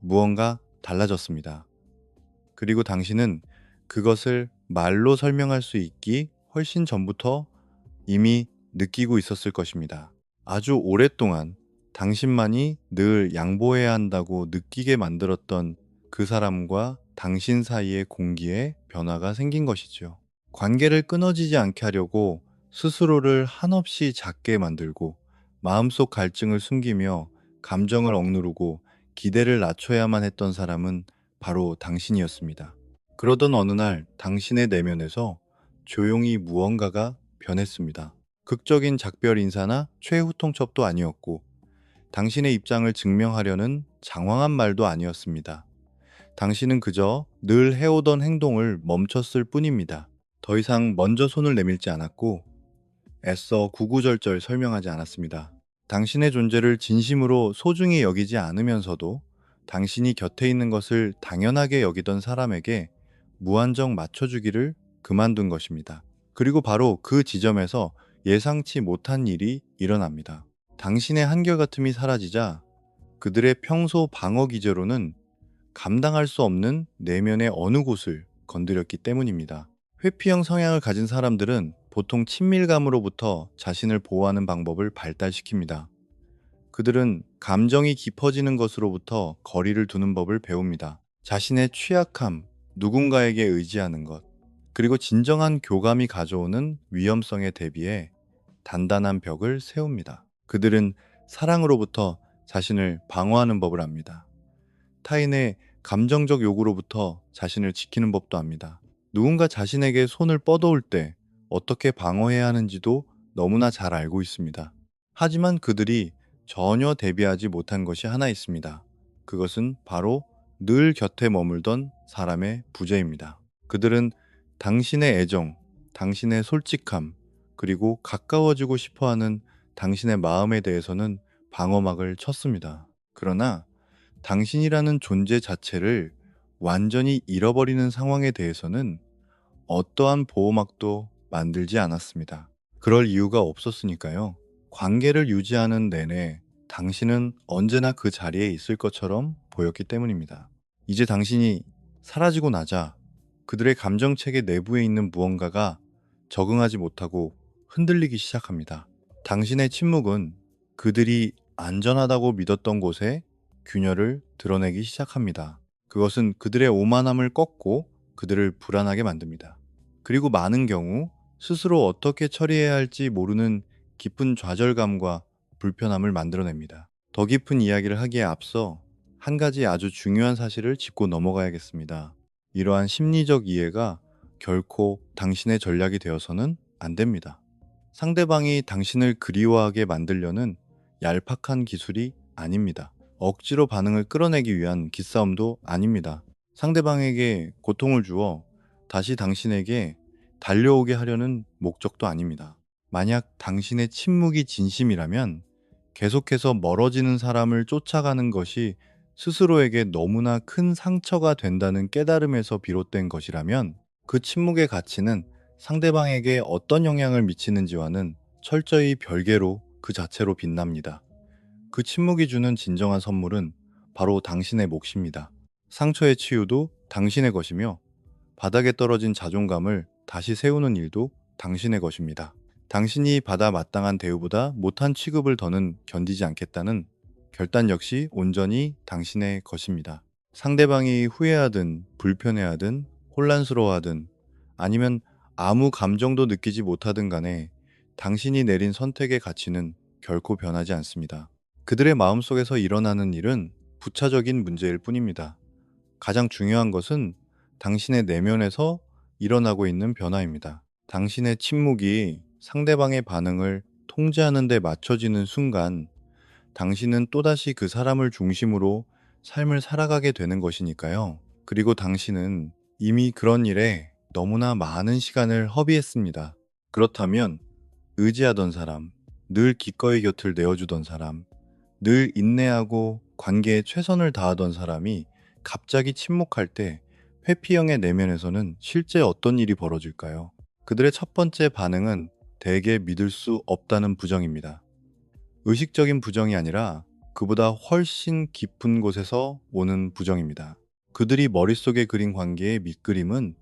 무언가 달라졌습니다. 그리고 당신은 그것을 말로 설명할 수 있기 훨씬 전부터 이미 느끼고 있었을 것입니다. 아주 오랫동안 당신만이 늘 양보해야 한다고 느끼게 만들었던 그 사람과 당신 사이의 공기에 변화가 생긴 것이지요. 관계를 끊어지지 않게 하려고 스스로를 한없이 작게 만들고 마음속 갈증을 숨기며 감정을 억누르고 기대를 낮춰야만 했던 사람은 바로 당신이었습니다. 그러던 어느 날 당신의 내면에서 조용히 무언가가 변했습니다. 극적인 작별 인사나 최후 통첩도 아니었고 당신의 입장을 증명하려는 장황한 말도 아니었습니다. 당신은 그저 늘 해오던 행동을 멈췄을 뿐입니다. 더 이상 먼저 손을 내밀지 않았고 애써 구구절절 설명하지 않았습니다. 당신의 존재를 진심으로 소중히 여기지 않으면서도 당신이 곁에 있는 것을 당연하게 여기던 사람에게 무한정 맞춰주기를 그만둔 것입니다. 그리고 바로 그 지점에서 예상치 못한 일이 일어납니다. 당신의 한결같음이 사라지자 그들의 평소 방어 기제로는 감당할 수 없는 내면의 어느 곳을 건드렸기 때문입니다. 회피형 성향을 가진 사람들은 보통 친밀감으로부터 자신을 보호하는 방법을 발달시킵니다. 그들은 감정이 깊어지는 것으로부터 거리를 두는 법을 배웁니다. 자신의 취약함, 누군가에게 의지하는 것, 그리고 진정한 교감이 가져오는 위험성에 대비해 단단한 벽을 세웁니다. 그들은 사랑으로부터 자신을 방어하는 법을 압니다. 타인의 감정적 요구로부터 자신을 지키는 법도 압니다. 누군가 자신에게 손을 뻗어올 때 어떻게 방어해야 하는지도 너무나 잘 알고 있습니다. 하지만 그들이 전혀 대비하지 못한 것이 하나 있습니다. 그것은 바로 늘 곁에 머물던 사람의 부재입니다. 그들은 당신의 애정, 당신의 솔직함, 그리고 가까워지고 싶어 하는 당신의 마음에 대해서는 방어막을 쳤습니다. 그러나 당신이라는 존재 자체를 완전히 잃어버리는 상황에 대해서는 어떠한 보호막도 만들지 않았습니다. 그럴 이유가 없었으니까요. 관계를 유지하는 내내 당신은 언제나 그 자리에 있을 것처럼 보였기 때문입니다. 이제 당신이 사라지고 나자 그들의 감정체계 내부에 있는 무언가가 적응하지 못하고 흔들리기 시작합니다. 당신의 침묵은 그들이 안전하다고 믿었던 곳에 균열을 드러내기 시작합니다. 그것은 그들의 오만함을 꺾고 그들을 불안하게 만듭니다. 그리고 많은 경우 스스로 어떻게 처리해야 할지 모르는 깊은 좌절감과 불편함을 만들어냅니다. 더 깊은 이야기를 하기에 앞서 한 가지 아주 중요한 사실을 짚고 넘어가야겠습니다. 이러한 심리적 이해가 결코 당신의 전략이 되어서는 안 됩니다. 상대방이 당신을 그리워하게 만들려는 얄팍한 기술이 아닙니다. 억지로 반응을 끌어내기 위한 기싸움도 아닙니다. 상대방에게 고통을 주어 다시 당신에게 달려오게 하려는 목적도 아닙니다. 만약 당신의 침묵이 진심이라면 계속해서 멀어지는 사람을 쫓아가는 것이 스스로에게 너무나 큰 상처가 된다는 깨달음에서 비롯된 것이라면 그 침묵의 가치는 상대방에게 어떤 영향을 미치는지와는 철저히 별개로 그 자체로 빛납니다. 그 침묵이 주는 진정한 선물은 바로 당신의 몫입니다. 상처의 치유도 당신의 것이며 바닥에 떨어진 자존감을 다시 세우는 일도 당신의 것입니다. 당신이 받아 마땅한 대우보다 못한 취급을 더는 견디지 않겠다는 결단 역시 온전히 당신의 것입니다. 상대방이 후회하든 불편해하든 혼란스러워하든 아니면 아무 감정도 느끼지 못하든 간에 당신이 내린 선택의 가치는 결코 변하지 않습니다. 그들의 마음속에서 일어나는 일은 부차적인 문제일 뿐입니다. 가장 중요한 것은 당신의 내면에서 일어나고 있는 변화입니다. 당신의 침묵이 상대방의 반응을 통제하는 데 맞춰지는 순간 당신은 또다시 그 사람을 중심으로 삶을 살아가게 되는 것이니까요. 그리고 당신은 이미 그런 일에 너무나 많은 시간을 허비했습니다. 그렇다면 의지하던 사람, 늘 기꺼이 곁을 내어주던 사람, 늘 인내하고 관계에 최선을 다하던 사람이 갑자기 침묵할 때 회피형의 내면에서는 실제 어떤 일이 벌어질까요? 그들의 첫 번째 반응은 대개 믿을 수 없다는 부정입니다. 의식적인 부정이 아니라 그보다 훨씬 깊은 곳에서 오는 부정입니다. 그들이 머릿속에 그린 관계의 밑그림은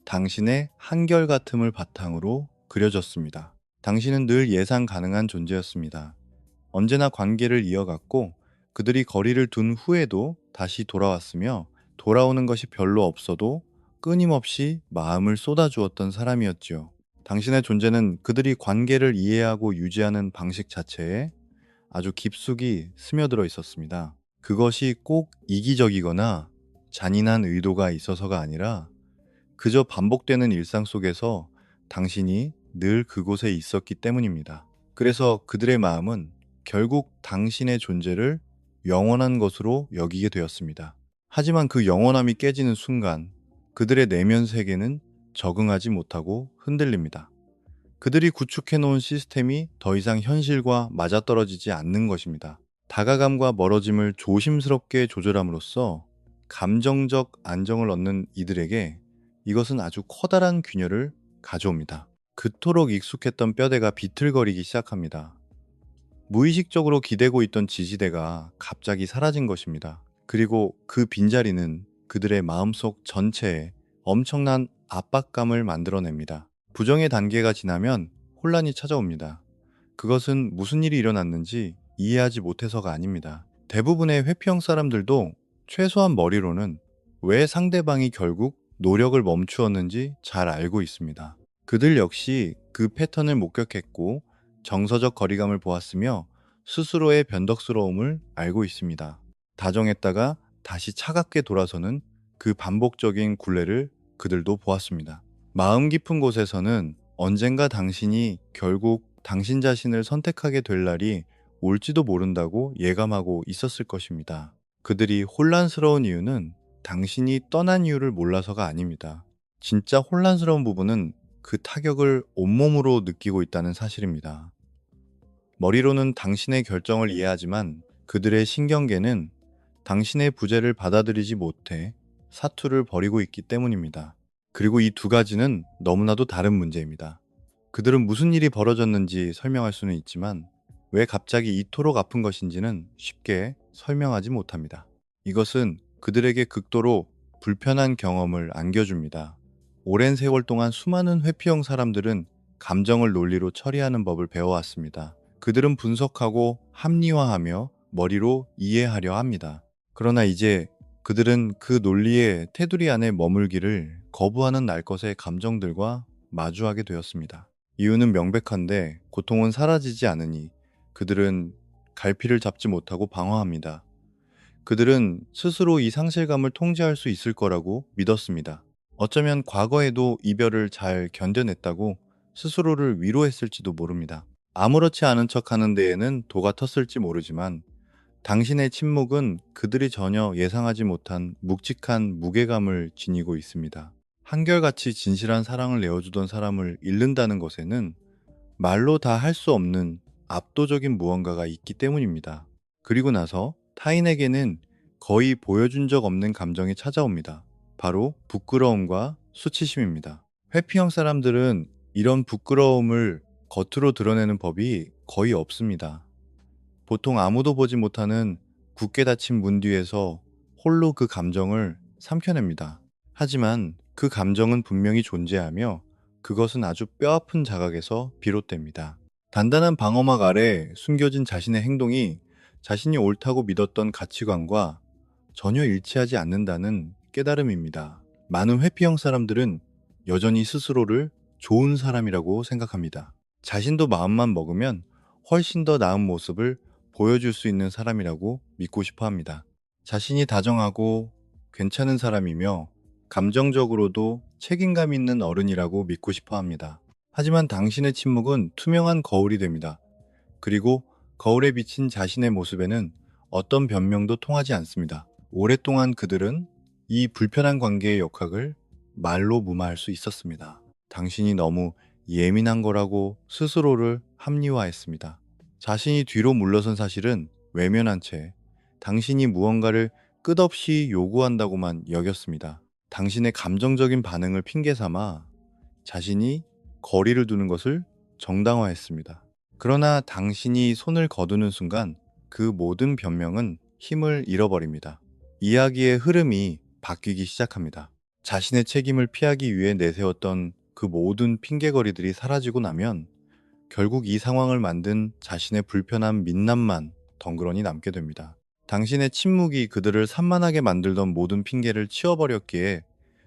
당신의 한결같음을 바탕으로 그려졌습니다. 당신은 늘 예상 가능한 존재였습니다. 언제나 관계를 이어갔고 그들이 거리를 둔 후에도 다시 돌아왔으며 돌아오는 것이 별로 없어도 끊임없이 마음을 쏟아주었던 사람이었지요. 당신의 존재는 그들이 관계를 이해하고 유지하는 방식 자체에 아주 깊숙이 스며들어 있었습니다. 그것이 꼭 이기적이거나 잔인한 의도가 있어서가 아니라 그저 반복되는 일상 속에서 당신이 늘 그곳에 있었기 때문입니다. 그래서 그들의 마음은 결국 당신의 존재를 영원한 것으로 여기게 되었습니다. 하지만 그 영원함이 깨지는 순간 그들의 내면 세계는 적응하지 못하고 흔들립니다. 그들이 구축해 놓은 시스템이 더 이상 현실과 맞아떨어지지 않는 것입니다. 다가감과 멀어짐을 조심스럽게 조절함으로써 감정적 안정을 얻는 이들에게 이것은 아주 커다란 균열을 가져옵니다. 그토록 익숙했던 뼈대가 비틀거리기 시작합니다. 무의식적으로 기대고 있던 지지대가 갑자기 사라진 것입니다. 그리고 그 빈자리는 그들의 마음속 전체에 엄청난 압박감을 만들어냅니다. 부정의 단계가 지나면 혼란이 찾아옵니다. 그것은 무슨 일이 일어났는지 이해하지 못해서가 아닙니다. 대부분의 회피형 사람들도 최소한 머리로는 왜 상대방이 결국 노력을 멈추었는지 잘 알고 있습니다. 그들 역시 그 패턴을 목격했고 정서적 거리감을 보았으며 스스로의 변덕스러움을 알고 있습니다. 다정했다가 다시 차갑게 돌아서는 그 반복적인 굴레를 그들도 보았습니다. 마음 깊은 곳에서는 언젠가 당신이 결국 당신 자신을 선택하게 될 날이 올지도 모른다고 예감하고 있었을 것입니다. 그들이 혼란스러운 이유는 당신이 떠난 이유를 몰라서가 아닙니다. 진짜 혼란스러운 부분은 그 타격을 온몸으로 느끼고 있다는 사실입니다. 머리로는 당신의 결정을 이해하지만 그들의 신경계는 당신의 부재를 받아들이지 못해 사투를 벌이고 있기 때문입니다. 그리고 이 두 가지는 너무나도 다른 문제입니다. 그들은 무슨 일이 벌어졌는지 설명할 수는 있지만 왜 갑자기 이토록 아픈 것인지는 쉽게 설명하지 못합니다. 이것은 그들에게 극도로 불편한 경험을 안겨줍니다. 오랜 세월 동안 수많은 회피형 사람들은 감정을 논리로 처리하는 법을 배워왔습니다. 그들은 분석하고 합리화하며 머리로 이해하려 합니다. 그러나 이제 그들은 그 논리의 테두리 안에 머물기를 거부하는 날 것의 감정들과 마주하게 되었습니다. 이유는 명백한데 고통은 사라지지 않으니 그들은 갈피를 잡지 못하고 방황합니다. 그들은 스스로 이 상실감을 통제할 수 있을 거라고 믿었습니다. 어쩌면 과거에도 이별을 잘 견뎌냈다고 스스로를 위로했을지도 모릅니다. 아무렇지 않은 척 하는 데에는 도가 텄을지 모르지만 당신의 침묵은 그들이 전혀 예상하지 못한 묵직한 무게감을 지니고 있습니다. 한결같이 진실한 사랑을 내어주던 사람을 잃는다는 것에는 말로 다 할 수 없는 압도적인 무언가가 있기 때문입니다. 그리고 나서 타인에게는 거의 보여준 적 없는 감정이 찾아옵니다. 바로 부끄러움과 수치심입니다. 회피형 사람들은 이런 부끄러움을 겉으로 드러내는 법이 거의 없습니다. 보통 아무도 보지 못하는 굳게 닫힌 문 뒤에서 홀로 그 감정을 삼켜냅니다. 하지만 그 감정은 분명히 존재하며 그것은 아주 뼈아픈 자각에서 비롯됩니다. 단단한 방어막 아래 숨겨진 자신의 행동이 자신이 옳다고 믿었던 가치관과 전혀 일치하지 않는다는 깨달음입니다. 많은 회피형 사람들은 여전히 스스로를 좋은 사람이라고 생각합니다. 자신도 마음만 먹으면 훨씬 더 나은 모습을 보여줄 수 있는 사람이라고 믿고 싶어 합니다. 자신이 다정하고 괜찮은 사람이며 감정적으로도 책임감 있는 어른이라고 믿고 싶어 합니다. 하지만 당신의 침묵은 투명한 거울이 됩니다. 그리고 거울에 비친 자신의 모습에는 어떤 변명도 통하지 않습니다. 오랫동안 그들은 이 불편한 관계의 역학을 말로 무마할 수 있었습니다. 당신이 너무 예민한 거라고 스스로를 합리화했습니다. 자신이 뒤로 물러선 사실은 외면한 채 당신이 무언가를 끝없이 요구한다고만 여겼습니다. 당신의 감정적인 반응을 핑계 삼아 자신이 거리를 두는 것을 정당화했습니다. 그러나 당신이 손을 거두는 순간 그 모든 변명은 힘을 잃어버립니다. 이야기의 흐름이 바뀌기 시작합니다. 자신의 책임을 피하기 위해 내세웠던 그 모든 핑계거리들이 사라지고 나면 결국 이 상황을 만든 자신의 불편한 민낯만 덩그러니 남게 됩니다. 당신의 침묵이 그들을 산만하게 만들던 모든 핑계를 치워버렸기에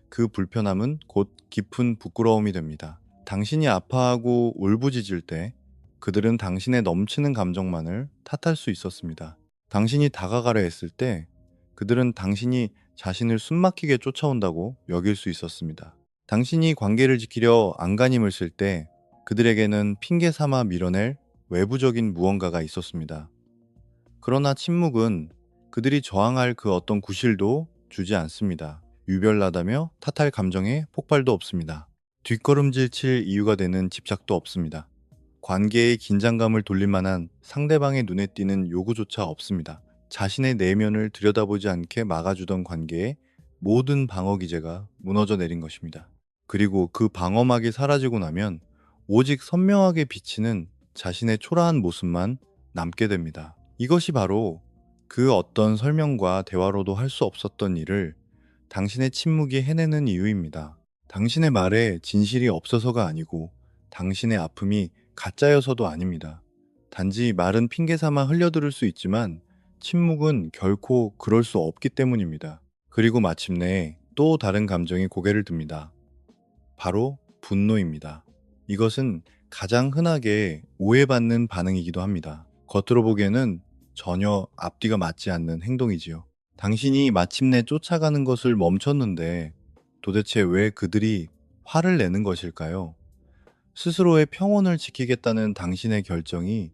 그 불편함은 곧 깊은 부끄러움이 됩니다. 당신이 아파하고 울부짖을 때 그들은 당신의 넘치는 감정만을 탓할 수 있었습니다. 당신이 다가가려 했을 때 그들은 당신이 자신을 숨막히게 쫓아온다고 여길 수 있었습니다. 당신이 관계를 지키려 안간힘을 쓸 때 그들에게는 핑계 삼아 밀어낼 외부적인 무언가가 있었습니다. 그러나 침묵은 그들이 저항할 그 어떤 구실도 주지 않습니다. 유별나다며 탓할 감정에 폭발도 없습니다. 뒷걸음질 칠 이유가 되는 집착도 없습니다. 관계의 긴장감을 돌릴 만한 상대방의 눈에 띄는 요구조차 없습니다. 자신의 내면을 들여다보지 않게 막아주던 관계의 모든 방어 기제가 무너져 내린 것입니다. 그리고 그 방어막이 사라지고 나면 오직 선명하게 비치는 자신의 초라한 모습만 남게 됩니다. 이것이 바로 그 어떤 설명과 대화로도 할 수 없었던 일을 당신의 침묵이 해내는 이유입니다. 당신의 말에 진실이 없어서가 아니고 당신의 아픔이 가짜여서도 아닙니다. 단지 말은 핑계 삼아 흘려들을 수 있지만 침묵은 결코 그럴 수 없기 때문입니다. 그리고 마침내 또 다른 감정이 고개를 듭니다. 바로 분노입니다. 이것은 가장 흔하게 오해받는 반응이기도 합니다. 겉으로 보기에는 전혀 앞뒤가 맞지 않는 행동이지요. 당신이 마침내 쫓아가는 것을 멈췄는데 도대체 왜 그들이 화를 내는 것일까요? 스스로의 평온을 지키겠다는 당신의 결정이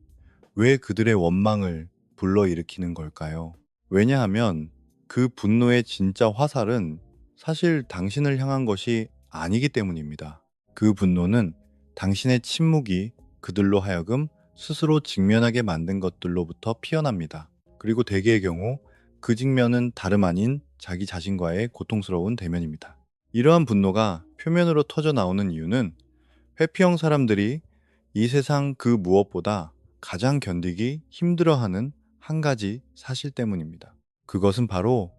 왜 그들의 원망을 불러일으키는 걸까요? 왜냐하면 그 분노의 진짜 화살은 사실 당신을 향한 것이 아니기 때문입니다. 그 분노는 당신의 침묵이 그들로 하여금 스스로 직면하게 만든 것들로부터 피어납니다. 그리고 대개의 경우 그 직면은 다름 아닌 자기 자신과의 고통스러운 대면입니다. 이러한 분노가 표면으로 터져 나오는 이유는 회피형 사람들이 이 세상 그 무엇보다 가장 견디기 힘들어하는 한 가지 사실 때문입니다. 그것은 바로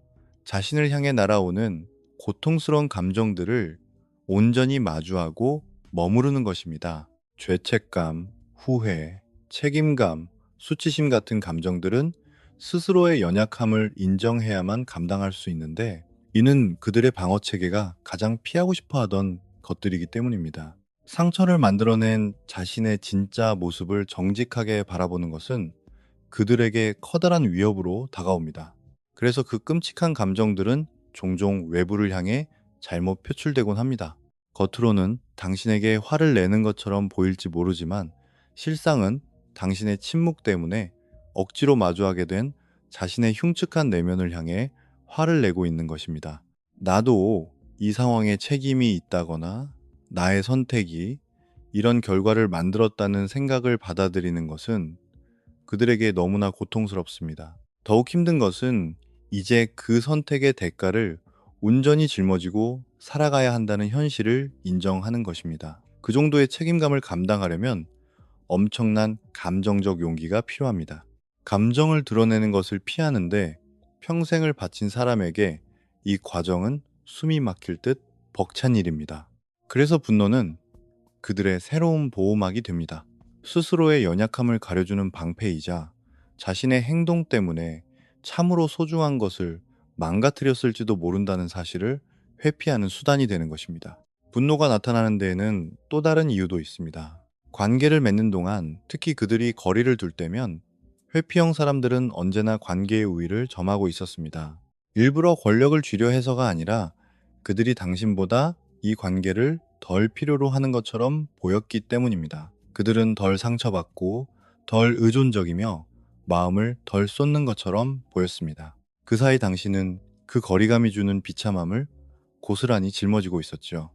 자신을 향해 날아오는 고통스러운 감정들을 온전히 마주하고 머무르는 것입니다. 죄책감, 후회, 책임감, 수치심 같은 감정들은 스스로의 연약함을 인정해야만 감당할 수 있는데 이는 그들의 방어 체계가 가장 피하고 싶어 하던 것들이기 때문입니다. 상처를 만들어낸 자신의 진짜 모습을 정직하게 바라보는 것은 그들에게 커다란 위협으로 다가옵니다. 그래서 그 끔찍한 감정들은 종종 외부를 향해 잘못 표출되곤 합니다. 겉으로는 당신에게 화를 내는 것처럼 보일지 모르지만 실상은 당신의 침묵 때문에 억지로 마주하게 된 자신의 흉측한 내면을 향해 화를 내고 있는 것입니다. 나도 이 상황에 책임이 있다거나 나의 선택이 이런 결과를 만들었다는 생각을 받아들이는 것은 그들에게 너무나 고통스럽습니다. 더욱 힘든 것은 이제 그 선택의 대가를 온전히 짊어지고 살아가야 한다는 현실을 인정하는 것입니다. 그 정도의 책임감을 감당하려면 엄청난 감정적 용기가 필요합니다. 감정을 드러내는 것을 피하는데 평생을 바친 사람에게 이 과정은 숨이 막힐 듯 벅찬 일입니다. 그래서 분노는 그들의 새로운 보호막이 됩니다. 스스로의 연약함을 가려주는 방패이자 자신의 행동 때문에 참으로 소중한 것을 망가뜨렸을지도 모른다는 사실을 회피하는 수단이 되는 것입니다. 분노가 나타나는 데에는 또 다른 이유도 있습니다. 관계를 맺는 동안 특히 그들이 거리를 둘 때면 회피형 사람들은 언제나 관계의 우위를 점하고 있었습니다. 일부러 권력을 쥐려 해서가 아니라 그들이 당신보다 이 관계를 덜 필요로 하는 것처럼 보였기 때문입니다. 그들은 덜 상처받고 덜 의존적이며 마음을 덜 쏟는 것처럼 보였습니다. 그 사이 당신은 그 거리감이 주는 비참함을 고스란히 짊어지고 있었죠.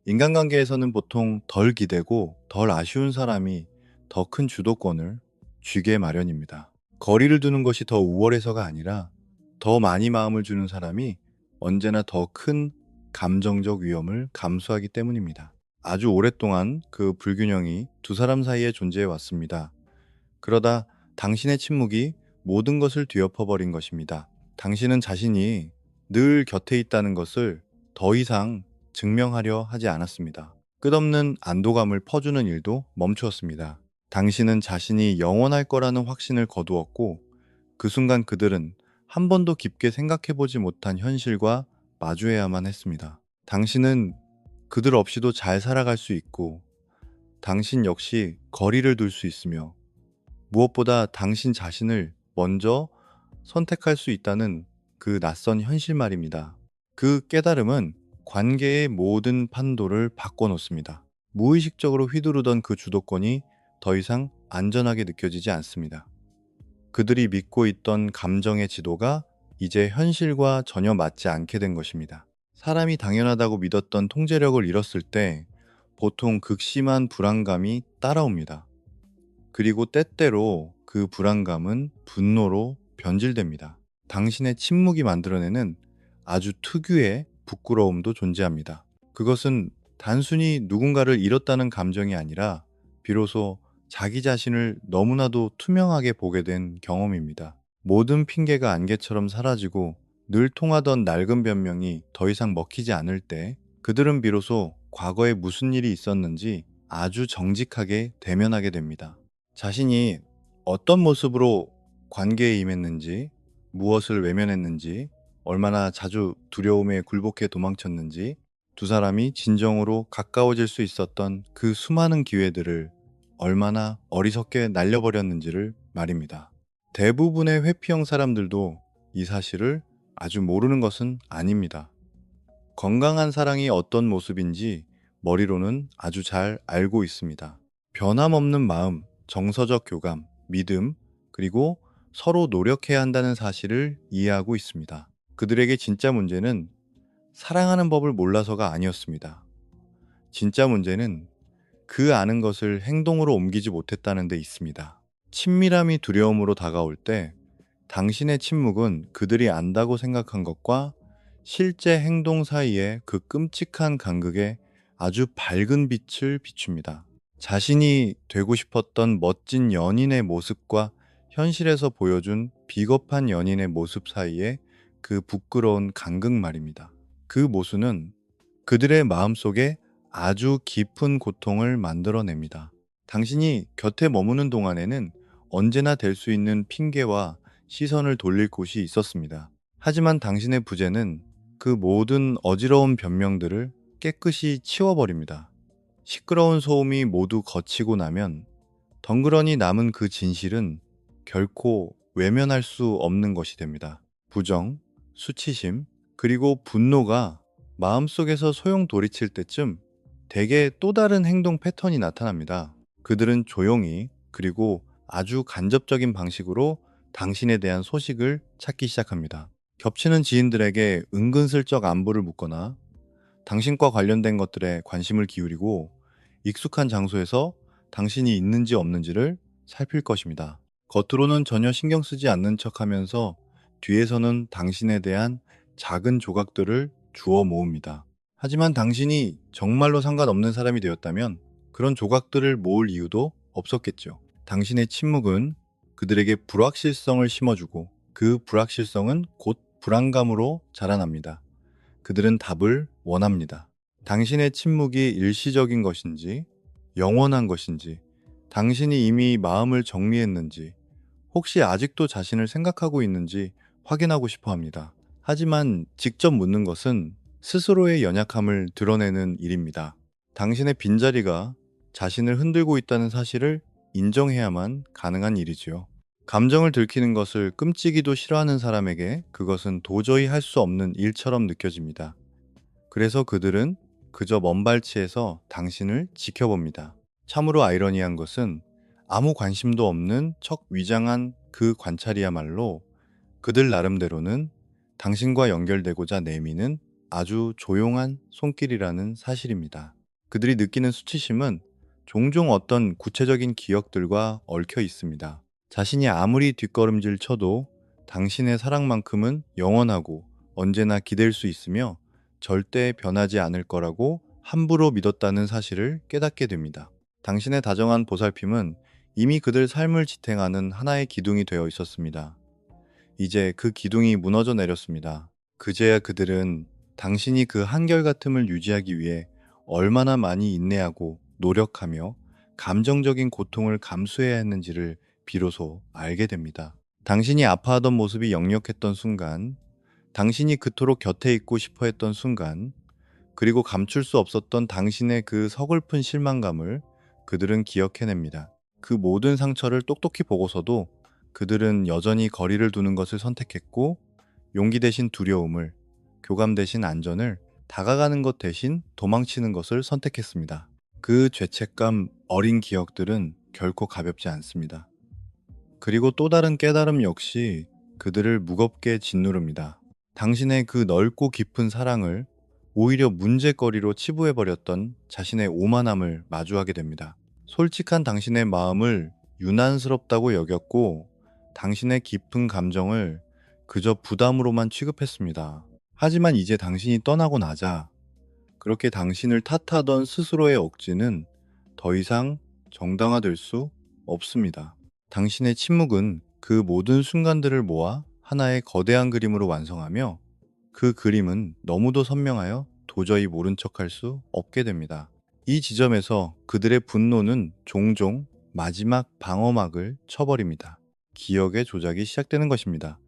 인간관계에서는 보통 덜 기대고 덜 아쉬운 사람이 더 큰 주도권을 쥐게 마련입니다. 거리를 두는 것이 더 우월해서가 아니라 더 많이 마음을 주는 사람이 언제나 더 큰 감정적 위험을 감수하기 때문입니다. 아주 오랫동안 그 불균형이 두 사람 사이에 존재해 왔습니다. 그러다 당신의 침묵이 모든 것을 뒤엎어버린 것입니다. 당신은 자신이 늘 곁에 있다는 것을 더 이상 증명하려 하지 않았습니다. 끝없는 안도감을 퍼주는 일도 멈추었습니다. 당신은 자신이 영원할 거라는 확신을 거두었고, 그 순간 그들은 한 번도 깊게 생각해보지 못한 현실과 마주해야만 했습니다. 당신은 그들 없이도 잘 살아갈 수 있고, 당신 역시 거리를 둘 수 있으며, 무엇보다 당신 자신을 먼저 선택할 수 있다는 그 낯선 현실 말입니다. 그 깨달음은 관계의 모든 판도를 바꿔놓습니다. 무의식적으로 휘두르던 그 주도권이 더 이상 안전하게 느껴지지 않습니다. 그들이 믿고 있던 감정의 지도가 이제 현실과 전혀 맞지 않게 된 것입니다. 사람이 당연하다고 믿었던 통제력을 잃었을 때 보통 극심한 불안감이 따라옵니다. 그리고 때때로 그 불안감은 분노로 변질됩니다. 당신의 침묵이 만들어내는 아주 특유의 부끄러움도 존재합니다. 그것은 단순히 누군가를 잃었다는 감정이 아니라 비로소 자기 자신을 너무나도 투명하게 보게 된 경험입니다. 모든 핑계가 안개처럼 사라지고 늘 통하던 낡은 변명이 더 이상 먹히지 않을 때 그들은 비로소 과거에 무슨 일이 있었는지 아주 정직하게 대면하게 됩니다. 자신이 어떤 모습으로 관계에 임했는지, 무엇을 외면했는지, 얼마나 자주 두려움에 굴복해 도망쳤는지, 두 사람이 진정으로 가까워질 수 있었던 그 수많은 기회들을 얼마나 어리석게 날려버렸는지를 말입니다. 대부분의 회피형 사람들도 이 사실을 아주 모르는 것은 아닙니다. 건강한 사랑이 어떤 모습인지 머리로는 아주 잘 알고 있습니다. 변함없는 마음, 정서적 교감, 믿음, 그리고 서로 노력해야 한다는 사실을 이해하고 있습니다. 그들에게 진짜 문제는 사랑하는 법을 몰라서가 아니었습니다. 진짜 문제는 그 아는 것을 행동으로 옮기지 못했다는 데 있습니다. 친밀함이 두려움으로 다가올 때 당신의 침묵은 그들이 안다고 생각한 것과 실제 행동 사이의 그 끔찍한 간극에 아주 밝은 빛을 비춥니다. 자신이 되고 싶었던 멋진 연인의 모습과 현실에서 보여준 비겁한 연인의 모습 사이에 그 부끄러운 간극 말입니다. 그 모순은 그들의 마음속에 아주 깊은 고통을 만들어냅니다. 당신이 곁에 머무는 동안에는 언제나 될 수 있는 핑계와 시선을 돌릴 곳이 있었습니다. 하지만 당신의 부재는 그 모든 어지러운 변명들을 깨끗이 치워버립니다. 시끄러운 소음이 모두 거치고 나면 덩그러니 남은 그 진실은 결코 외면할 수 없는 것이 됩니다. 부정, 수치심, 그리고 분노가 마음속에서 소용돌이칠 때쯤 대개 또 다른 행동 패턴이 나타납니다. 그들은 조용히 그리고 아주 간접적인 방식으로 당신에 대한 소식을 찾기 시작합니다. 겹치는 지인들에게 은근슬쩍 안부를 묻거나 당신과 관련된 것들에 관심을 기울이고 익숙한 장소에서 당신이 있는지 없는지를 살필 것입니다. 겉으로는 전혀 신경 쓰지 않는 척 하면서 뒤에서는 당신에 대한 작은 조각들을 주워 모읍니다. 하지만 당신이 정말로 상관없는 사람이 되었다면 그런 조각들을 모을 이유도 없었겠죠. 당신의 침묵은 그들에게 불확실성을 심어주고 그 불확실성은 곧 불안감으로 자라납니다. 그들은 답을 원합니다. 당신의 침묵이 일시적인 것인지, 영원한 것인지, 당신이 이미 마음을 정리했는지, 혹시 아직도 자신을 생각하고 있는지 확인하고 싶어 합니다. 하지만 직접 묻는 것은 스스로의 연약함을 드러내는 일입니다. 당신의 빈자리가 자신을 흔들고 있다는 사실을 인정해야만 가능한 일이지요. 감정을 들키는 것을 끔찍이도 싫어하는 사람에게 그것은 도저히 할 수 없는 일처럼 느껴집니다. 그래서 그들은 그저 먼 발치에서 당신을 지켜봅니다. 참으로 아이러니한 것은 아무 관심도 없는 척 위장한 그 관찰이야말로 그들 나름대로는 당신과 연결되고자 내미는 아주 조용한 손길이라는 사실입니다. 그들이 느끼는 수치심은 종종 어떤 구체적인 기억들과 얽혀 있습니다. 자신이 아무리 뒷걸음질 쳐도 당신의 사랑만큼은 영원하고 언제나 기댈 수 있으며 절대 변하지 않을 거라고 함부로 믿었다는 사실을 깨닫게 됩니다. 당신의 다정한 보살핌은 이미 그들 삶을 지탱하는 하나의 기둥이 되어 있었습니다. 이제 그 기둥이 무너져 내렸습니다. 그제야 그들은 당신이 그 한결같음을 유지하기 위해 얼마나 많이 인내하고 노력하며 감정적인 고통을 감수해야 했는지를 비로소 알게 됩니다. 당신이 아파하던 모습이 역력했던 순간, 당신이 그토록 곁에 있고 싶어 했던 순간, 그리고 감출 수 없었던 당신의 그 서글픈 실망감을 그들은 기억해냅니다. 그 모든 상처를 똑똑히 보고서도 그들은 여전히 거리를 두는 것을 선택했고, 용기 대신 두려움을, 교감 대신 안전을, 다가가는 것 대신 도망치는 것을 선택했습니다. 그 죄책감, 어린 기억들은 결코 가볍지 않습니다. 그리고 또 다른 깨달음 역시 그들을 무겁게 짓누릅니다. 당신의 그 넓고 깊은 사랑을 오히려 문제거리로 치부해버렸던 자신의 오만함을 마주하게 됩니다. 솔직한 당신의 마음을 유난스럽다고 여겼고, 당신의 깊은 감정을 그저 부담으로만 취급했습니다. 하지만 이제 당신이 떠나고 나자 그렇게 당신을 탓하던 스스로의 억지는 더 이상 정당화될 수 없습니다. 당신의 침묵은 그 모든 순간들을 모아 하나의 거대한 그림으로 완성하며, 그 그림은 너무도 선명하여 도저히 모른 척할 수 없게 됩니다. 이 지점에서 그들의 분노는 종종 마지막 방어막을 쳐버립니다. 기억의 조작이 시작되는 것입니다.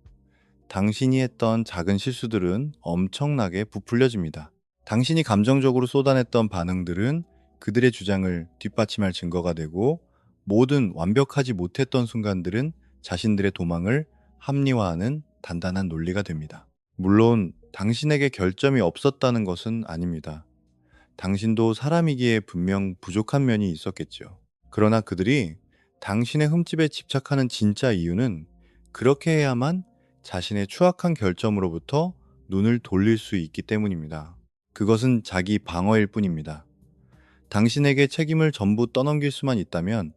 당신이 했던 작은 실수들은 엄청나게 부풀려집니다. 당신이 감정적으로 쏟아냈던 반응들은 그들의 주장을 뒷받침할 증거가 되고, 모든 완벽하지 못했던 순간들은 자신들의 도망을 합리화하는 단단한 논리가 됩니다. 물론 당신에게 결점이 없었다는 것은 아닙니다. 당신도 사람이기에 분명 부족한 면이 있었겠죠. 그러나 그들이 당신의 흠집에 집착하는 진짜 이유는 그렇게 해야만 자신의 추악한 결점으로부터 눈을 돌릴 수 있기 때문입니다. 그것은 자기 방어일 뿐입니다. 당신에게 책임을 전부 떠넘길 수만 있다면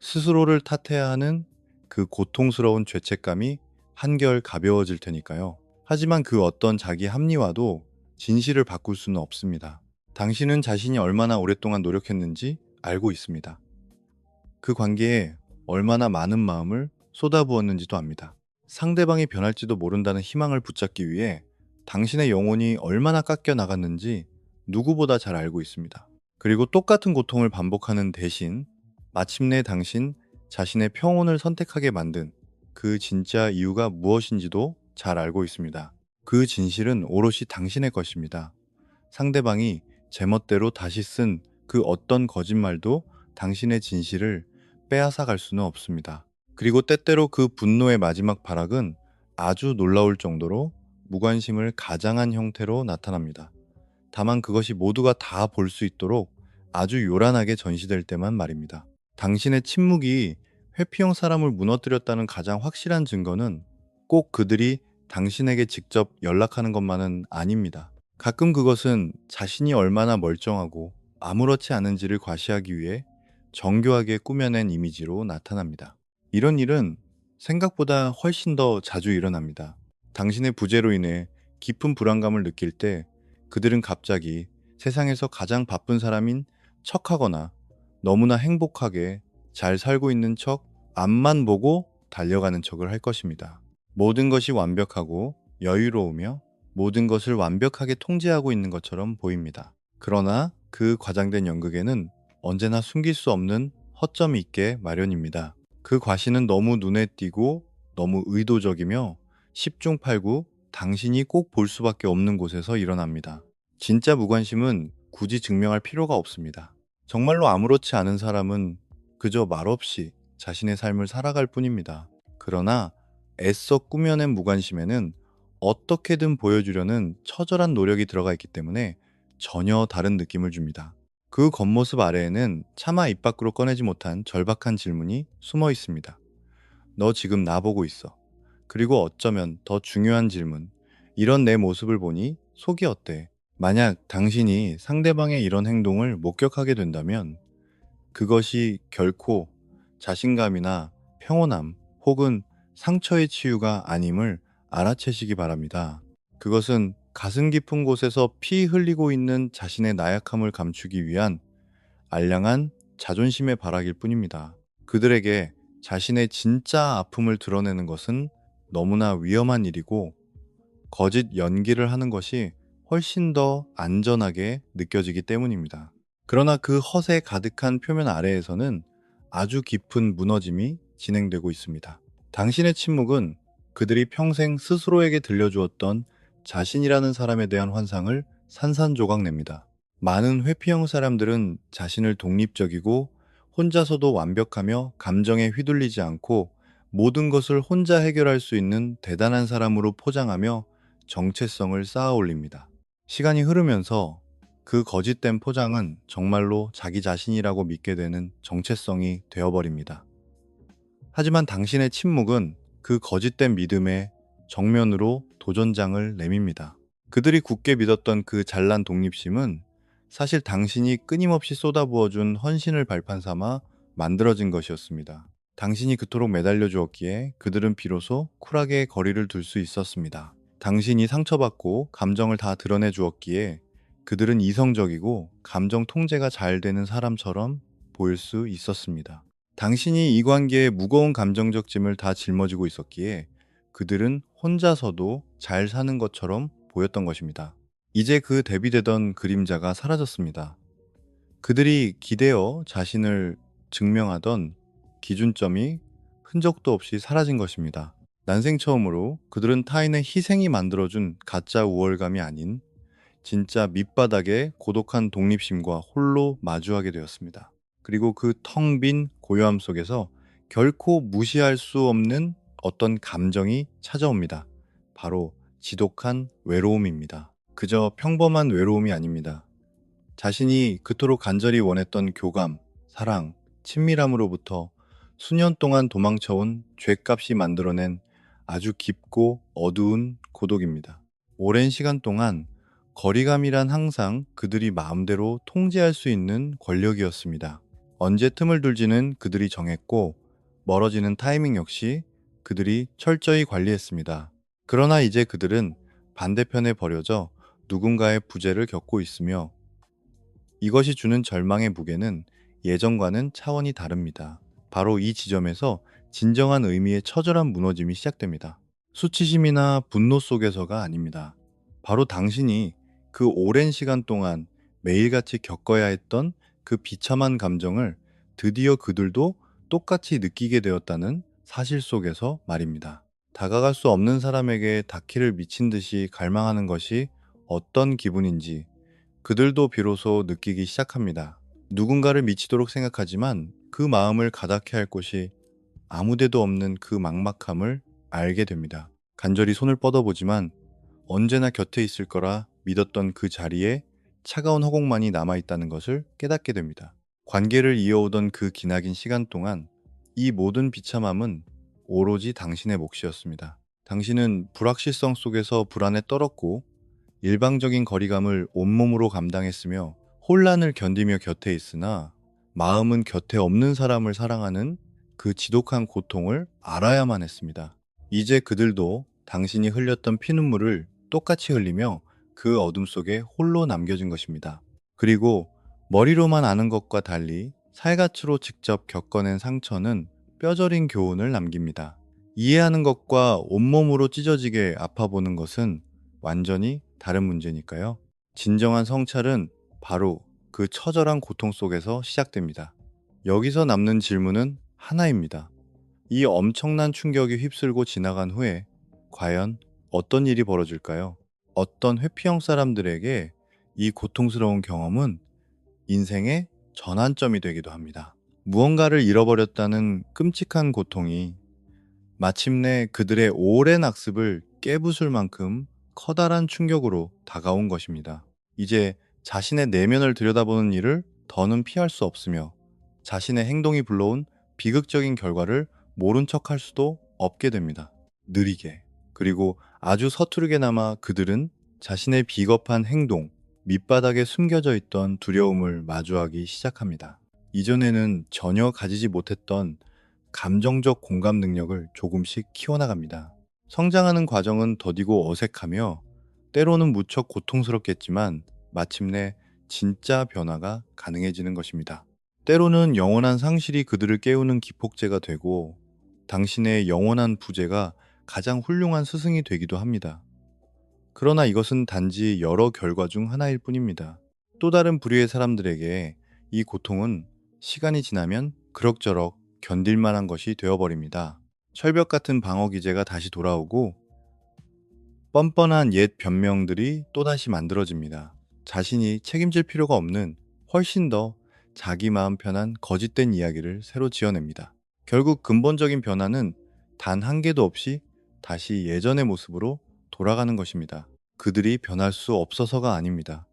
스스로를 탓해야 하는 그 고통스러운 죄책감이 한결 가벼워질 테니까요. 하지만 그 어떤 자기 합리화도 진실을 바꿀 수는 없습니다. 당신은 자신이 얼마나 오랫동안 노력했는지 알고 있습니다. 그 관계에 얼마나 많은 마음을 쏟아부었는지도 압니다. 상대방이 변할지도 모른다는 희망을 붙잡기 위해 당신의 영혼이 얼마나 깎여 나갔는지 누구보다 잘 알고 있습니다. 그리고 똑같은 고통을 반복하는 대신 마침내 당신 자신의 평온을 선택하게 만든 그 진짜 이유가 무엇인지도 잘 알고 있습니다. 그 진실은 오롯이 당신의 것입니다. 상대방이 제멋대로 다시 쓴 그 어떤 거짓말도 당신의 진실을 빼앗아 갈 수는 없습니다. 그리고 때때로 그 분노의 마지막 발악은 아주 놀라울 정도로 무관심을 가장한 형태로 나타납니다. 다만 그것이 모두가 다 볼 수 있도록 아주 요란하게 전시될 때만 말입니다. 당신의 침묵이 회피형 사람을 무너뜨렸다는 가장 확실한 증거는 꼭 그들이 당신에게 직접 연락하는 것만은 아닙니다. 가끔 그것은 자신이 얼마나 멀쩡하고 아무렇지 않은지를 과시하기 위해 정교하게 꾸며낸 이미지로 나타납니다. 이런 일은 생각보다 훨씬 더 자주 일어납니다. 당신의 부재로 인해 깊은 불안감을 느낄 때 그들은 갑자기 세상에서 가장 바쁜 사람인 척하거나 너무나 행복하게 잘 살고 있는 척 앞만 보고 달려가는 척을 할 것입니다. 모든 것이 완벽하고 여유로우며 모든 것을 완벽하게 통제하고 있는 것처럼 보입니다. 그러나 그 과장된 연극에는 언제나 숨길 수 없는 허점이 있게 마련입니다. 그 과시는 너무 눈에 띄고 너무 의도적이며 10중 8구 당신이 꼭 볼 수밖에 없는 곳에서 일어납니다. 진짜 무관심은 굳이 증명할 필요가 없습니다. 정말로 아무렇지 않은 사람은 그저 말없이 자신의 삶을 살아갈 뿐입니다. 그러나 애써 꾸며낸 무관심에는 어떻게든 보여주려는 처절한 노력이 들어가 있기 때문에 전혀 다른 느낌을 줍니다. 그 겉모습 아래에는 차마 입 밖으로 꺼내지 못한 절박한 질문이 숨어 있습니다. 너 지금 나보고 있어. 그리고 어쩌면 더 중요한 질문. 이런 내 모습을 보니 속이 어때? 만약 당신이 상대방의 이런 행동을 목격하게 된다면 그것이 결코 자신감이나 평온함 혹은 상처의 치유가 아님을 알아채시기 바랍니다. 그것은 가슴 깊은 곳에서 피 흘리고 있는 자신의 나약함을 감추기 위한 알량한 자존심의 발악일 뿐입니다. 그들에게 자신의 진짜 아픔을 드러내는 것은 너무나 위험한 일이고 거짓 연기를 하는 것이 훨씬 더 안전하게 느껴지기 때문입니다. 그러나 그 허세 가득한 표면 아래에서는 아주 깊은 무너짐이 진행되고 있습니다. 당신의 침묵은 그들이 평생 스스로에게 들려주었던 자신이라는 사람에 대한 환상을 산산조각 냅니다. 많은 회피형 사람들은 자신을 독립적이고 혼자서도 완벽하며 감정에 휘둘리지 않고 모든 것을 혼자 해결할 수 있는 대단한 사람으로 포장하며 정체성을 쌓아 올립니다. 시간이 흐르면서 그 거짓된 포장은 정말로 자기 자신이라고 믿게 되는 정체성이 되어버립니다. 하지만 당신의 침묵은 그 거짓된 믿음에 정면으로 도전장을 내밉니다. 그들이 굳게 믿었던 그 잘난 독립심은 사실 당신이 끊임없이 쏟아부어준 헌신을 발판 삼아 만들어진 것이었습니다. 당신이 그토록 매달려 주었기에 그들은 비로소 쿨하게 거리를 둘 수 있었습니다. 당신이 상처받고 감정을 다 드러내 주었기에 그들은 이성적이고 감정 통제가 잘 되는 사람처럼 보일 수 있었습니다. 당신이 이 관계에 무거운 감정적 짐을 다 짊어지고 있었기에 그들은 혼자서도 잘 사는 것처럼 보였던 것입니다. 이제 그 대비되던 그림자가 사라졌습니다. 그들이 기대어 자신을 증명하던 기준점이 흔적도 없이 사라진 것입니다. 난생 처음으로 그들은 타인의 희생이 만들어준 가짜 우월감이 아닌 진짜 밑바닥의 고독한 독립심과 홀로 마주하게 되었습니다. 그리고 그 텅 빈 고요함 속에서 결코 무시할 수 없는 어떤 감정이 찾아옵니다. 바로 지독한 외로움입니다. 그저 평범한 외로움이 아닙니다. 자신이 그토록 간절히 원했던 교감, 사랑, 친밀함으로부터 수년 동안 도망쳐온 죗값이 만들어낸 아주 깊고 어두운 고독입니다. 오랜 시간 동안 거리감이란 항상 그들이 마음대로 통제할 수 있는 권력이었습니다. 언제 틈을 둘지는 그들이 정했고 멀어지는 타이밍 역시 그들이 철저히 관리했습니다. 그러나 이제 그들은 반대편에 버려져 누군가의 부재를 겪고 있으며 이것이 주는 절망의 무게는 예전과는 차원이 다릅니다. 바로 이 지점에서 진정한 의미의 처절한 무너짐이 시작됩니다. 수치심이나 분노 속에서가 아닙니다. 바로 당신이 그 오랜 시간 동안 매일같이 겪어야 했던 그 비참한 감정을 드디어 그들도 똑같이 느끼게 되었다는 사실 속에서 말입니다. 다가갈 수 없는 사람에게 닿기를 미친 듯이 갈망하는 것이 어떤 기분인지 그들도 비로소 느끼기 시작합니다. 누군가를 미치도록 생각하지만 그 마음을 가닿게 할 곳이 아무데도 없는 그 막막함을 알게 됩니다. 간절히 손을 뻗어보지만 언제나 곁에 있을 거라 믿었던 그 자리에 차가운 허공만이 남아있다는 것을 깨닫게 됩니다. 관계를 이어오던 그 기나긴 시간 동안 이 모든 비참함은 오로지 당신의 몫이었습니다. 당신은 불확실성 속에서 불안에 떨었고 일방적인 거리감을 온몸으로 감당했으며 혼란을 견디며 곁에 있으나 마음은 곁에 없는 사람을 사랑하는 그 지독한 고통을 알아야만 했습니다. 이제 그들도 당신이 흘렸던 피눈물을 똑같이 흘리며 그 어둠 속에 홀로 남겨진 것입니다. 그리고 머리로만 아는 것과 달리 살갗으로 직접 겪어낸 상처는 뼈저린 교훈을 남깁니다. 이해하는 것과 온몸으로 찢어지게 아파보는 것은 완전히 다른 문제니까요. 진정한 성찰은 바로 그 처절한 고통 속에서 시작됩니다. 여기서 남는 질문은 하나입니다. 이 엄청난 충격이 휩쓸고 지나간 후에 과연 어떤 일이 벌어질까요? 어떤 회피형 사람들에게 이 고통스러운 경험은 인생의 전환점이 되기도 합니다. 무언가를 잃어버렸다는 끔찍한 고통이 마침내 그들의 오랜 악습을 깨부술 만큼 커다란 충격으로 다가온 것입니다. 이제 자신의 내면을 들여다보는 일을 더는 피할 수 없으며 자신의 행동이 불러온 비극적인 결과를 모른 척할 수도 없게 됩니다. 느리게 그리고 아주 서투르게나마 그들은 자신의 비겁한 행동, 밑바닥에 숨겨져 있던 두려움을 마주하기 시작합니다. 이전에는 전혀 가지지 못했던 감정적 공감 능력을 조금씩 키워나갑니다. 성장하는 과정은 더디고 어색하며 때로는 무척 고통스럽겠지만 마침내 진짜 변화가 가능해지는 것입니다. 때로는 영원한 상실이 그들을 깨우는 기폭제가 되고 당신의 영원한 부재가 가장 훌륭한 스승이 되기도 합니다. 그러나 이것은 단지 여러 결과 중 하나일 뿐입니다. 또 다른 부류의 사람들에게 이 고통은 시간이 지나면 그럭저럭 견딜 만한 것이 되어버립니다. 철벽 같은 방어 기제가 다시 돌아오고 뻔뻔한 옛 변명들이 또다시 만들어집니다. 자신이 책임질 필요가 없는 훨씬 더 자기 마음 편한 거짓된 이야기를 새로 지어냅니다. 결국 근본적인 변화는 단 한 개도 없이 다시 예전의 모습으로 돌아가는 것입니다. 그들이 변할 수 없어서가 아닙니다.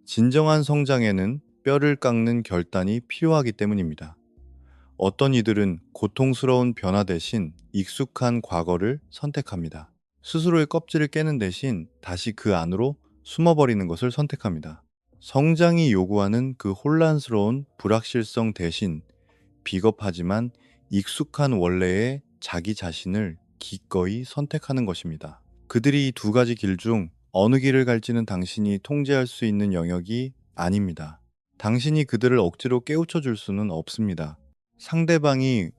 진정한 성장에는 뼈를 깎는 결단이 필요하기 때문입니다. 어떤 이들은 고통스러운 변화 대신 익숙한 과거를 선택합니다. 스스로의 껍질을 깨는 대신 다시 그 안으로 숨어버리는 것을 선택합니다. 성장이 요구하는 그 혼란스러운 불확실성 대신 비겁하지만 익숙한 원래의 자기 자신을 기꺼이 선택하는 것입니다. 그들이 이 두 가지 길 중 어느 길을 갈지는 당신이 통제할 수 있는 영역이 아닙니다. 당신이 그들을 억지로 깨우쳐 줄 수는 없습니다. 상대방이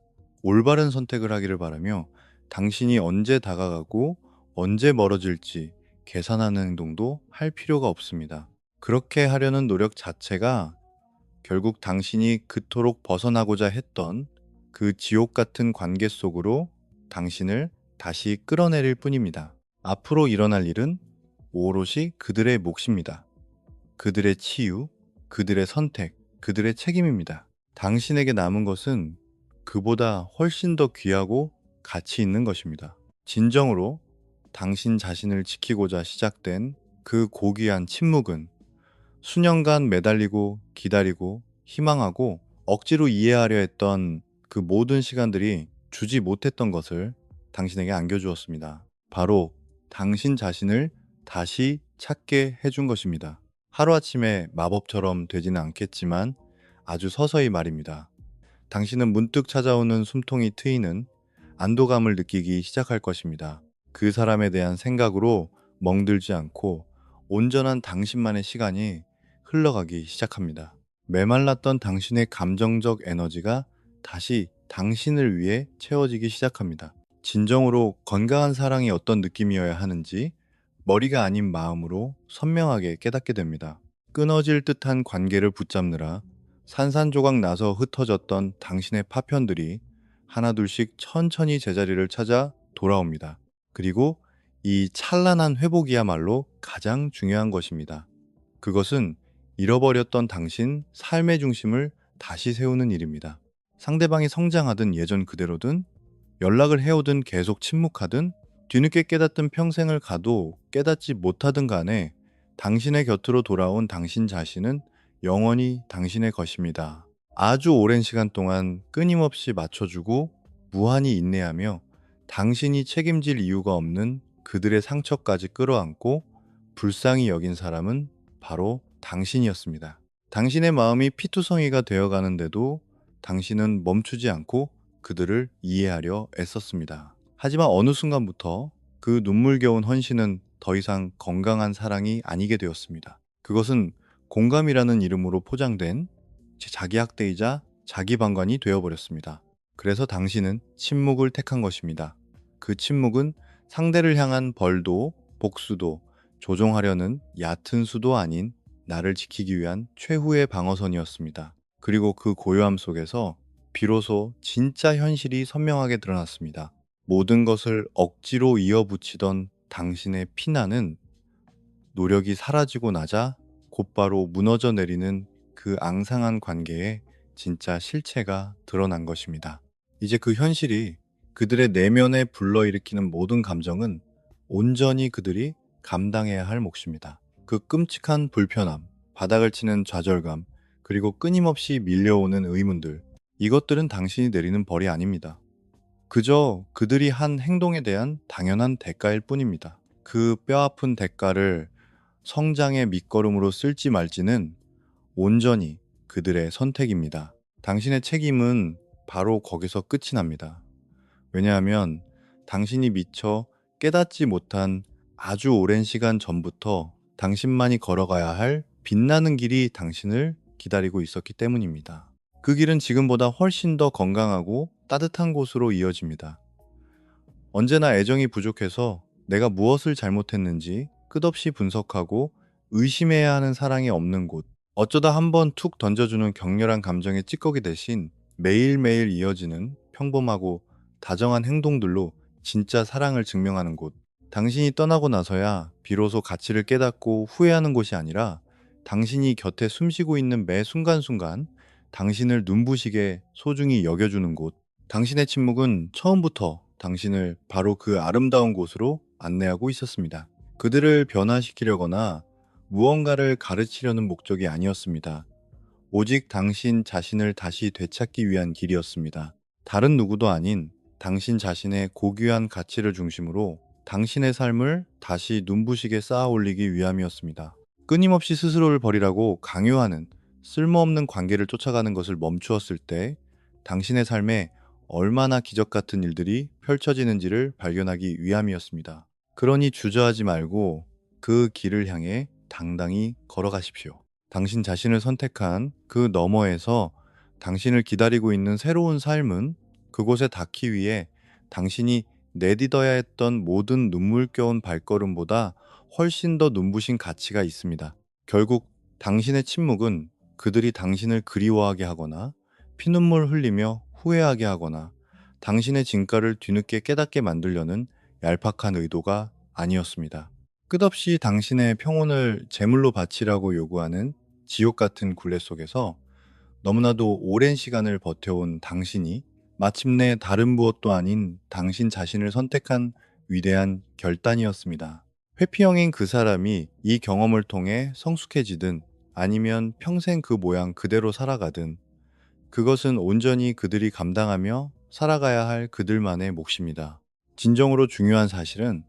올바른 선택을 하기를 바라며 당신이 언제 다가가고 언제 멀어질지 계산하는 행동도 할 필요가 없습니다. 그렇게 하려는 노력 자체가 결국 당신이 그토록 벗어나고자 했던 그 지옥 같은 관계 속으로 당신을 다시 끌어내릴 뿐입니다. 앞으로 일어날 일은 오롯이 그들의 몫입니다. 그들의 치유, 그들의 선택, 그들의 책임입니다. 당신에게 남은 것은 그보다 훨씬 더 귀하고 가치 있는 것입니다. 진정으로 당신 자신을 지키고자 시작된 그 고귀한 침묵은 수년간 매달리고 기다리고 희망하고 억지로 이해하려 했던 그 모든 시간들이 주지 못했던 것을 당신에게 안겨주었습니다. 바로 당신 자신을 다시 찾게 해준 것입니다. 하루아침에 마법처럼 되지는 않겠지만 아주 서서히 말입니다. 당신은 문득 찾아오는 숨통이 트이는 안도감을 느끼기 시작할 것입니다. 그 사람에 대한 생각으로 멍들지 않고 온전한 당신만의 시간이 흘러가기 시작합니다. 메말랐던 당신의 감정적 에너지가 다시 당신을 위해 채워지기 시작합니다. 진정으로 건강한 사랑이 어떤 느낌이어야 하는지 머리가 아닌 마음으로 선명하게 깨닫게 됩니다. 끊어질 듯한 관계를 붙잡느라 산산조각 나서 흩어졌던 당신의 파편들이 하나둘씩 천천히 제자리를 찾아 돌아옵니다. 그리고 이 찬란한 회복이야말로 가장 중요한 것입니다. 그것은 잃어버렸던 당신 삶의 중심을 다시 세우는 일입니다. 상대방이 성장하든 예전 그대로든 연락을 해오든 계속 침묵하든 뒤늦게 깨닫든 평생을 가도 깨닫지 못하든 간에 당신의 곁으로 돌아온 당신 자신은 영원히 당신의 것입니다. 아주 오랜 시간 동안 끊임없이 맞춰주고 무한히 인내하며 당신이 책임질 이유가 없는 그들의 상처까지 끌어안고 불쌍히 여긴 사람은 바로 당신이었습니다. 당신의 마음이 피투성이가 되어가는데도 당신은 멈추지 않고 그들을 이해하려 애썼습니다. 하지만 어느 순간부터 그 눈물겨운 헌신은 더 이상 건강한 사랑이 아니게 되었습니다. 그것은 공감이라는 이름으로 포장된 자기 학대이자 자기 방관이 되어버렸습니다. 그래서 당신은 침묵을 택한 것입니다. 그 침묵은 상대를 향한 벌도 복수도 조종하려는 얕은 수도 아닌 나를 지키기 위한 최후의 방어선이었습니다. 그리고 그 고요함 속에서 비로소 진짜 현실이 선명하게 드러났습니다. 모든 것을 억지로 이어붙이던 당신의 피난은 노력이 사라지고 나자 곧바로 무너져 내리는 그 앙상한 관계에 진짜 실체가 드러난 것입니다. 이제 그 현실이 그들의 내면에 불러일으키는 모든 감정은 온전히 그들이 감당해야 할 몫입니다. 그 끔찍한 불편함, 바닥을 치는 좌절감, 그리고 끊임없이 밀려오는 의문들, 이것들은 당신이 내리는 벌이 아닙니다. 그저 그들이 한 행동에 대한 당연한 대가일 뿐입니다. 그 뼈아픈 대가를 성장의 밑거름으로 쓸지 말지는 온전히 그들의 선택입니다. 당신의 책임은 바로 거기서 끝이 납니다. 왜냐하면 당신이 미처 깨닫지 못한 아주 오랜 시간 전부터 당신만이 걸어가야 할 빛나는 길이 당신을 기다리고 있었기 때문입니다. 그 길은 지금보다 훨씬 더 건강하고 따뜻한 곳으로 이어집니다. 언제나 애정이 부족해서 내가 무엇을 잘못했는지 끝없이 분석하고 의심해야 하는 사랑이 없는 곳. 어쩌다 한번 툭 던져주는 격렬한 감정의 찌꺼기 대신 매일매일 이어지는 평범하고 다정한 행동들로 진짜 사랑을 증명하는 곳. 당신이 떠나고 나서야 비로소 가치를 깨닫고 후회하는 곳이 아니라 당신이 곁에 숨쉬고 있는 매 순간순간 당신을 눈부시게 소중히 여겨주는 곳. 당신의 침묵은 처음부터 당신을 바로 그 아름다운 곳으로 안내하고 있었습니다. 그들을 변화시키려거나 무언가를 가르치려는 목적이 아니었습니다. 오직 당신 자신을 다시 되찾기 위한 길이었습니다. 다른 누구도 아닌 당신 자신의 고귀한 가치를 중심으로 당신의 삶을 다시 눈부시게 쌓아 올리기 위함이었습니다. 끊임없이 스스로를 버리라고 강요하는 쓸모없는 관계를 쫓아가는 것을 멈추었을 때 당신의 삶에 얼마나 기적 같은 일들이 펼쳐지는지를 발견하기 위함이었습니다. 그러니 주저하지 말고 그 길을 향해 당당히 걸어가십시오. 당신 자신을 선택한 그 너머에서 당신을 기다리고 있는 새로운 삶은 그곳에 닿기 위해 당신이 내딛어야 했던 모든 눈물겨운 발걸음보다 훨씬 더 눈부신 가치가 있습니다. 결국 당신의 침묵은 그들이 당신을 그리워하게 하거나 피눈물 흘리며 후회하게 하거나 당신의 진가를 뒤늦게 깨닫게 만들려는 얄팍한 의도가 아니었습니다. 끝없이 당신의 평온을 제물로 바치라고 요구하는 지옥 같은 굴레 속에서 너무나도 오랜 시간을 버텨온 당신이 마침내 다른 무엇도 아닌 당신 자신을 선택한 위대한 결단이었습니다. 회피형인 그 사람이 이 경험을 통해 성숙해지든 아니면 평생 그 모양 그대로 살아가든 그것은 온전히 그들이 감당하며 살아가야 할 그들만의 몫입니다. 진정으로 중요한 사실은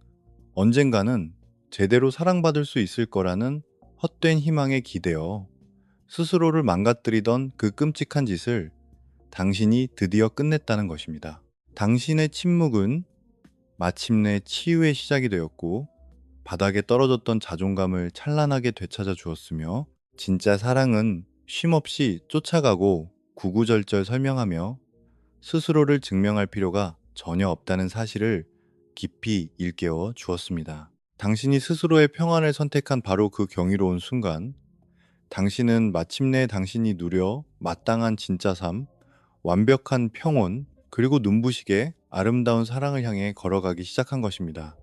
언젠가는 제대로 사랑받을 수 있을 거라는 헛된 희망에 기대어 스스로를 망가뜨리던 그 끔찍한 짓을 당신이 드디어 끝냈다는 것입니다. 당신의 침묵은 마침내 치유의 시작이 되었고 바닥에 떨어졌던 자존감을 찬란하게 되찾아 주었으며 진짜 사랑은 쉼없이 쫓아가고 구구절절 설명하며 스스로를 증명할 필요가 전혀 없다는 사실을 깊이 일깨워 주었습니다. 당신이 스스로의 평안을 선택한 바로 그 경이로운 순간, 당신은 마침내 당신이 누려 마땅한 진짜 삶, 완벽한 평온, 그리고 눈부시게 아름다운 사랑을 향해 걸어가기 시작한 것입니다.